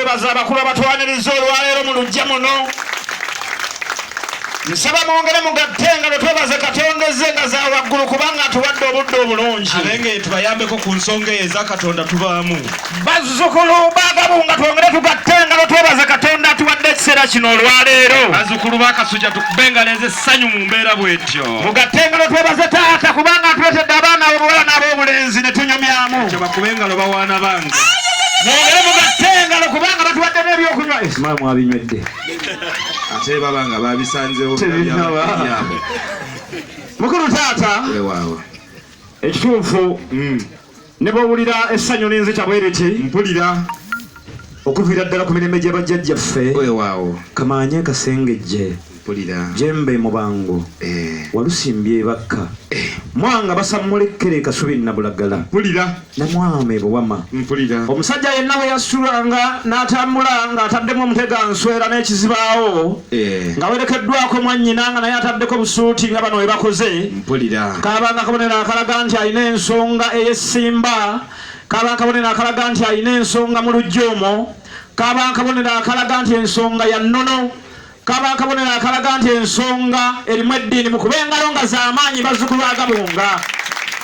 twebaza abakulu abatwaniriza olwaleero mu lujja muno. Nsaba mwongere mugattenga ne twebaze Katonda ezzenga za waggulu kubanga atuwadde obudde obulungi. Abenge tubayambeko ku nsonga eza Katonda tubaamu. Bazzukulu baagabunga twongere tugattenga ne twebaze Katonda atuwadde ekiseera kino olwaleero. Bazzukulu bakasujja tukubengaleze essanyu mu mbeera bw'etyo. Mugattenga ne twebaze taata kubanga atuletedde abaana ab'obuwala n'ab'obulenzi ne tunyumyamu. Ekyo bakubengalo bawaana bange. Mwongere mugattenga kubanga batuwadde n'ebyokunywa. Esimala mwabinywedde. Ate babanga babisanzeewo. Mukulu taata ekituufu ne bw'owulira essanyu n'enzita bweriti mpulira okuviira ddala ku mirembe gye bajjajjaffe kamaanye kasengejje jembe mubango walusimbye bakka mwanga basammulekere kasubi nabulagala namwame buwama omusajja yenna bwe yasulanga n'atambula ng'ataddemu omutega nswera n'ekizibaawo nga werekeddwako mwannyina nga naye ataddeko busuuti nga bano we bakoze kaabanga kabonero akalaga nti alina ensonga ey'essimba kaabanga kabonero akalaga nti alina ensonga mu lujja omwo kaabanga kabonero akalaga nti ensonga ya nnono kaba kabonera akalaga nti ensonga erimu eddiini mu kubengalo nga z'amaanyi bazzukulu agabunga.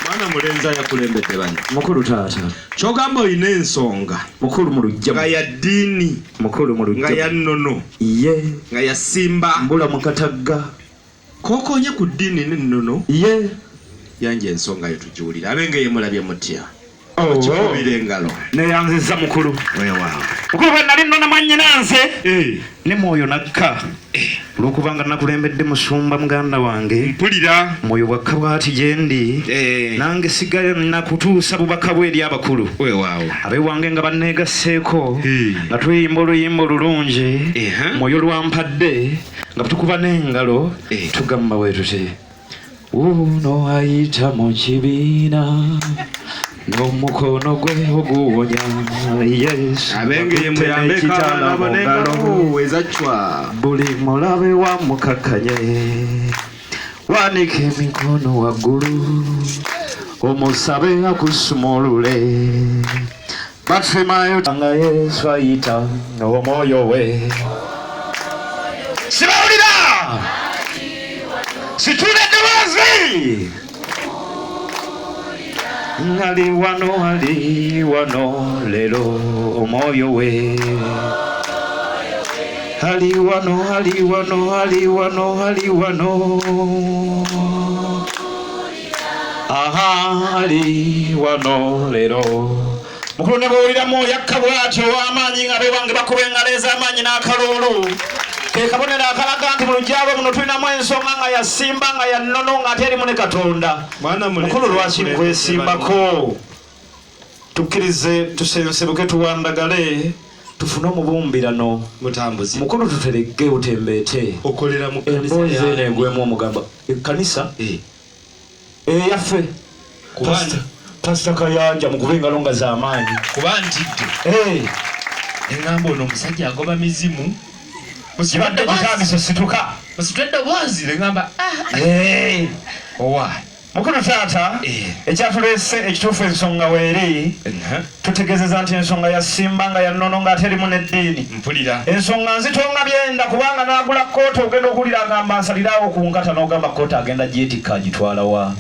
Mwana mulenzi yakulembedde bano. Mukulu taata. Kyogamba olina ensonga. Mukulu mu lujja. Nga ya ddiini. Mukulu mu lujja. Nga ya nnono. Ye. Nga ya ssimba. Mbula mu katagga. Kookoonye ku ddiini n'ennono. Ye. Yanje ensonga yo tugiwulira. Abenge ye mulabye mutya. Okikubira engalo. Neyanziza mukulu. Weewaawo. Mukulu bwe nali nnona mwannyinanze. Ne mwoyo nakka. Olw'okubanga nakulembedde musumba muganda wange. Mpulira. Mwoyo bwakka bw'ati gye ndi. Nange sigayo nakutuusa bubaka bwe eri abakulu. Weewaawo. Abeewange nga banneegasseeko. Nga tuyimba oluyimba olulungi. Mwoyo lwampadde. Nga tukuba n'engalo. Tugamba bwe tuti. Uno ayita mu kibiina. N'omukono gwe oguwonya Yesu abenge ye muyambeko abaana bonengalo ezacwa buli mulabe wamukakanye wanika emikono waggulu omusabe akusumulule basemayo nga Yesu ayita omwoyo we sibawulira situna eddoboozi ali wano lero omwoyo we ali wano lero mukulu ne bw'owuliramu yakka bw'atyo amaanyi nga beewange bakubengaleeza amaanyi n'akaloolo ke kabonero akalaga nti mu lujjalo muno tulinamu ensonga nga yasimba nga ya nnono ng'ate erimu ne Katonda. Mukulu lwaki nkwesimbako tukkirize tusensebuke tuwandagale tufune omubumbirano mutambuzi mukulu tutereke utembeete okolera mu kanisa emboozi eno egwemu omugamba ekkanisa eyaffe pasita Kayanja mu kuba engalo nga z'amaanyi kuba ntidde eŋŋamba ono omusajja agoba mizimu kibadde kitamiso situka musitwedde bwazi neŋŋamba owa mukulu taata ekyatuleese ekituufu ensonga weeri tutegeezeza nti ensonga yasimba nga yannono ng'ate erimu n'eddiini mpulira ensonga nzitonga byenda kubanga n'agula kooti ogenda okuwulira agamba nsaliraawo ku nkata n'ogamba kooti agenda gyetikka agitwalawa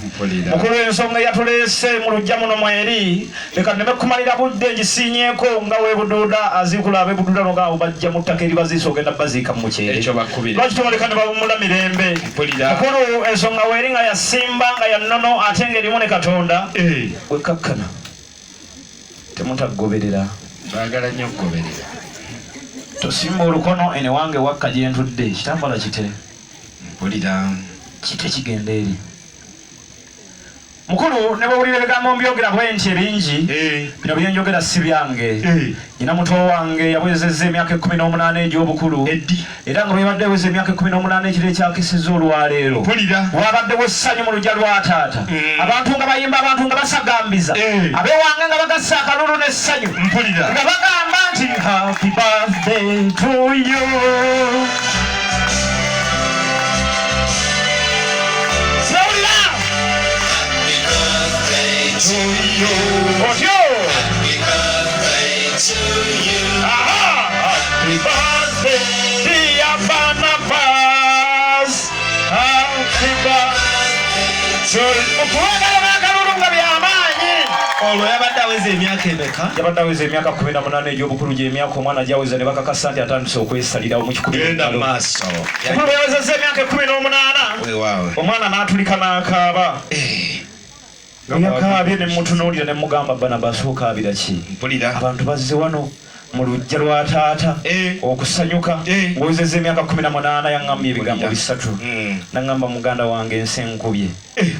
mukulu ensonga eyatuleese mu lujja muno mweri leka nneme kumalira budde ngisiinyeeko nga weebuduuda aziikula abeebuduuda n'ogamba bajja mu ttaka eri baziisa ogenda baziika mu muceere lwaki tobaleka ne bawummula mirembe mukulu ensonga weeri nga yasimba nga nono ate ng'erimu ne Katonda wekakkana temutagoberera baagala nnyo okugoberera tosimba olukono ene wange wakka gye ntudde kitambala kite mpulira kite kigenda eri mukulu ne bw'owulira ebigambo mbyogera bwe nti ebingi bino byenjogera si byange nina muto wange yawezezza emyaka 18 egy'obukulu era nga bwebadde aweza emyaka 18 ekiro ekyakisizza olwaleero wabaddewo essanyu mu lujja lwa taata abantu nga bayimba abantu nga basagambiza abeewange nga bagassa akalulu n'essanyu nga bagamba nti happy birthday to you to you. Happy birthday to you. Aha! olwo yabadde aweza emyaka emeka? Yabadde aweza emyaka 18 egy'obukulu gy'emyaka omwana gy'aweza ne bakakasa nti atandise okwesalirawo mu kikumi. Genda maaso. Omukulu yawezezza emyaka 18. Omwana n'atulika n'akaaba. Yakaabye ne mutunuulira ne mugamba Barnabas okaabira ki? Mpulira. Abantu bazze wano mu luggya lwa taata okusanyuka ng'owezezza emyaka 18 yaŋŋambye ebigambo 3. Naŋŋamba muganda wange ensi enkubye.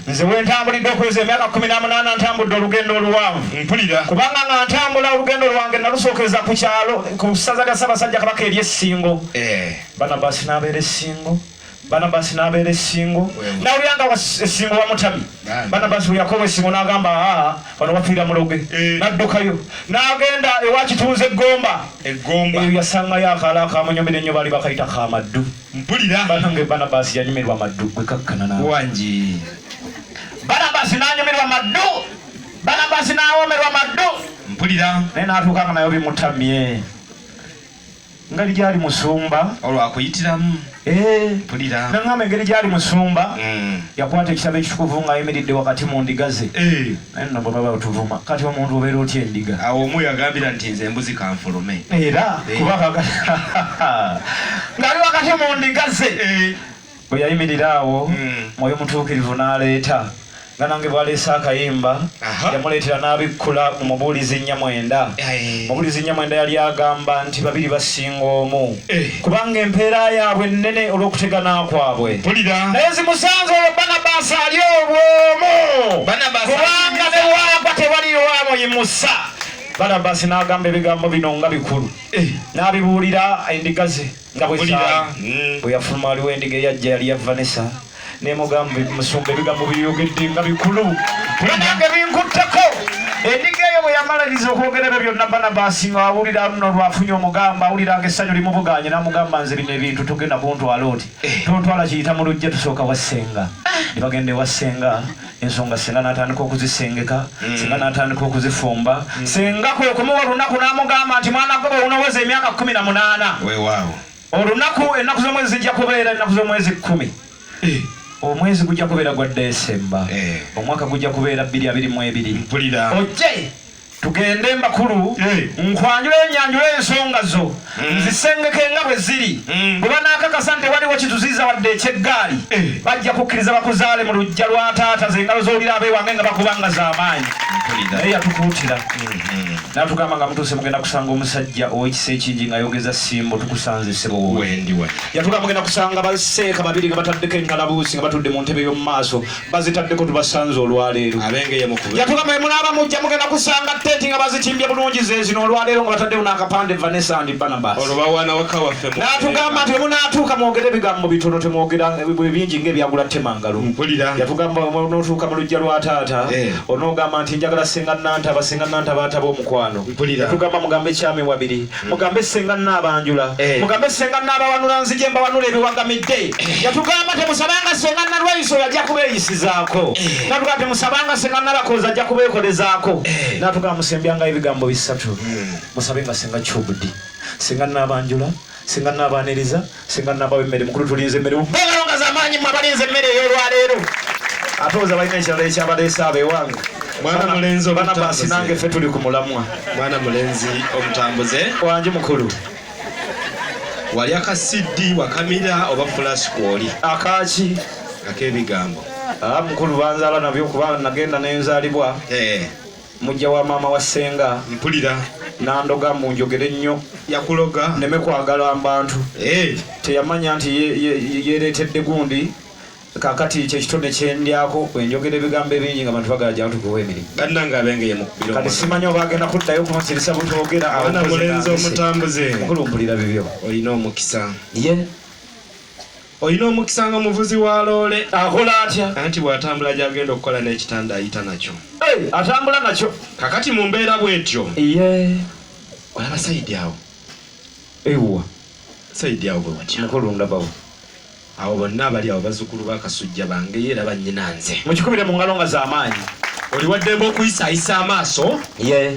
Nze bwe ntambulidde okuweza emyaka 18 ntambudde olugendo oluwanvu. Mpulira. Kubanga nga ntambula olugendo lwange nalusookereza ku kyalo ku ssaza lya Ssaabasajja Kabaka ery'Essingo. Barnabas n'abeera Essingo. Barnabas n'abeera Essingo. Nawulira nga Essingo wamutabi. Barnabas bwe yakoba Essingo n'agamba wano wafiira muloge. N'addukayo n'agenda ewa kituuze Eggomba. Eyo yasangayo akaala akamunyomera ennyo baali bakayita Kamaddu. Mpulira. Banange Barnabas yanyumirwa Maddu gwe kakkana nawe. Wangi. Barnabas n'anyumirwa Maddu. Barnabas n'awomerwa Maddu. Mpulira. Naye n'atuuka nga nayo bimutamye. Nga gyali musumba olwakuyitiramu. Mpulira. Naŋŋamba engeri gyali musumba yakwata ekitabo ekitukuvu ng'ayimiridde wakati mu ndiga ze. Naye nno bwe baba batuvuma kati omuntu obeera otya endiga. Awo omu yagambira nti nze embuzi kanfulume. Era kubanga ng'ali wakati mu ndiga ze. Bwe yayimirira awo Mwoyo Mutuukirivu n'aleeta. Nga nange bwaleese akayimba yamuleetera n'abikkula mu Mubuulizi 4:9. Mubuulizi 4:9 yali agamba nti babiri basinga omu kubanga empeera yaabwe nnene olw'okutegana kwabwe. Naye zimusanze oyo Barnabas ali obwomu kubanga ne waagwa tewaliyo amuyimusa. Barnabas n'agamba ebigambo bino nga bikulu n'abibuulira endiga ze nga bwe zaali. Bwe yafuluma waliwo endiga eyajja yali ya Vanessa. Nemugamba musumba ebigambo byogedde nga bikulu. Nange binkutteko. Endiga eyo bwe yamaliriza okwogera ebyo byonna Barnabas nga awulira nno lwafunye omugamba awuliranga essanyu limubuganye n'amugamba nze bino ebintu tugenda kuntwala oti. Tontwala kiyita mu lujja tusooka wa Ssenga. Ne bagenda ewa Ssenga ensonga Ssenga n'atandika okuzisengeka. Ssenga n'atandika okuzifumba. Ssenga kwe okumuwa olunaku n'amugamba nti mwana gwe bwe unaweza emyaka 18. Weewaawo. Olunaku ennaku z'omwezi zijja kubeera ennaku z'omwezi 10. Omwezi gujja kubeera gwa Desemba. Omwaka gujja kubeera 2022. Mpulira. Ojje tugende mbakulu nkwanjule enyanjule ensonga zo nzisengeke nga bwe ziri. Bwe banaakakasa nti waliwo kituziiza wadde ekyeggaali bajja kukkiriza bakuzaale mu luggya lwa taata ze engalo z'olira abeewange nga bakubanga z'amaanyi. Naye yatukuutira n'atugamba nga mutuuse mugenda kusanga omusajja ow'ekisa ekingi ng'ayogeza Simbo tukusanze ssebo wowe. Yatugamba mugenda kusanga baseeka babiri nga bataddeko enkalabuusi nga batudde mu ntebe y'omu maaso bazitaddeko tubasanze olwaleero. Yatugamba munaaba mujja mugenda kusanga tenti nga bazitimbye bulungi zezino olwaleero nga bataddewo n'akapande Vanessa and Barnabas. N'atugamba nti munaatuuka mwogere ebigambo bitono temwogera bingi ng'ebyagula temangalo. Yatugamba onootuuka mu luggya lwa taata onoogamba nti njagala Ssenga Nantaba Ssenga Nantaba ataba omukwano. Yatugamba mugambe Kyami Wabiri mugambe Ssenga Naabanjula mugambe Ssenga Naabawanula nzije mbawanula ebiwagamidde. Yatugamba temusabanga Ssenga Nalwaiso yajja kubeeyisizaako. N'atugamba temusabanga Ssenga Nalakoza ajja kubeekolezaako. N'atugamba musembyanga ebigambo 3 musabe nga Ssenga Kyobudi Ssenga Naabanjula Ssenga Naabaniriza Ssenga Naabawa emmere mukulu tulinze emmere mubanga z'amaanyi mmwe abalinze emmere ey'olwaleero atooza balina ekirala ekyabaleese abeewange. Mwana mulenzi Barnabas nange ffe tuli ku mulamwa. Mwana mulenzi omutambuze wangi mukulu wali akasiddi wakamira oba flash kwoli akaaki ak'ebigambo. Mukulu banzaala nabyo kuba nagenda n'enzaalibwa mujja wa maama wa Ssenga. Mpulira. Nandoga mu njogere nnyo yakuloga neme kwagala abantu. Teyamanya nti yereetedde gundi kakati kyekitone kyendyako enjogera ebigambo ebingi nga bantu bagala gyantu kuwa emirimu. Bannange abengeye mu kubiro. Kati simanyi oba agenda kuddayo kumusirisa butogera. Mwana mulenzi omutambuze. Mukulu mpulira bibyo. Olina omukisa. Olina omukisa nga muvuzi wa loole. Akola atya? Anti bw'atambula gy'agenda okukola n'ekitanda ayita nakyo. Atambula nakyo. Kakati mu mbeera bw'etyo. Olaba sayidi awo. Ewa. Sayidi awo bwe watya. Mukulu ndabawo. Awo bonna abali awo bazzukulu ba Kasujja bange era bannyina nze. Mukikubire mu ngalo nga z'amaanyi. oli waddemba okuyisayisa amaaso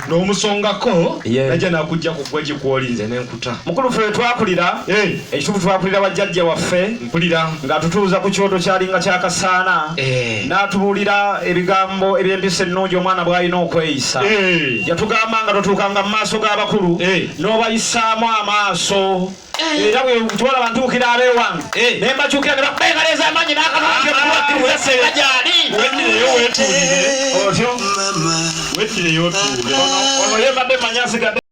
n'omusongako najja nakujja ku ggwe gikwolinze n'enkuta mukulu ffe twakulira ekitubu twakulira bajjajja waffe mpulira ng'atutuuza ku kyoto kyalinga kyakasaana n'atubuulira ebigambo eby'empisa ennungi omwana bw'alina okweyisa yatugamba nga totuukanga mu maaso g'abakulu n'obayisaamu amaaso era bwe tuwala bantuukira abeewange ne mbakyukira ne bakubeegaleza amaanyi n'akalongyali wettireyo otuule ono yebadde manyasigadde